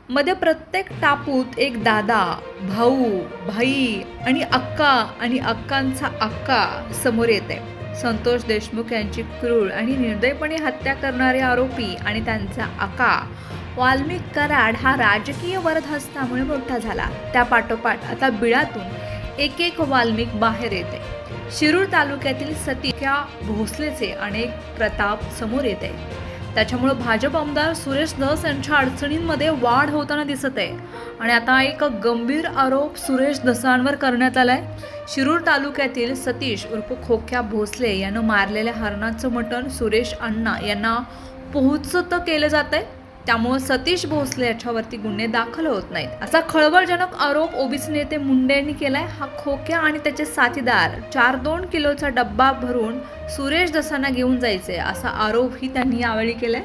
मध्ये प्रत्येक टापूत एक दादा, भाऊ, भाई आणि अक्कांचा अक्का समोर येते. संतोष देशमुख यांची क्रूर आणि निर्दयपणे हत्या करणारे आरोपी आणि त्यांचा आका वाल्मिक कराड हा राजकीय वरदहस्तामुळे मोठा झाला. त्या पाठोपाठ आता बिळातून एक वाल्मिक बाहेर येते. शिरूर तालुक्यातील सतीश भोसलेचे अनेक प्रताप समोर येते. त्याच्यामुळे भाजप आमदार सुरेश धस यांच्या अडचणींमध्ये वाढ होताना दिसत आहे. आणि आता एक गंभीर आरोप सुरेश धसांवर करण्यात आलाय. शिरूर तालुक्यातील सतीश उर्फ खोक्या भोसले यानं मारलेल्या हरणाचं मटण सुरेश अण्णा यांना पोहोचत केलं जात आहे. त्यामुळे सतीश भोसले याच्यावरती गुन्हे दाखल होत नाहीत असा खळबळजनक आरोप ओबीसी नेते मुंडे यांनी केलाय. हा खोक्या आणि त्याचे साथीदार 4-2 किलोचा डब्बा भरून सुरेश धसांना घेऊन जायचे असा आरोपही त्यांनी यावेळी केलाय.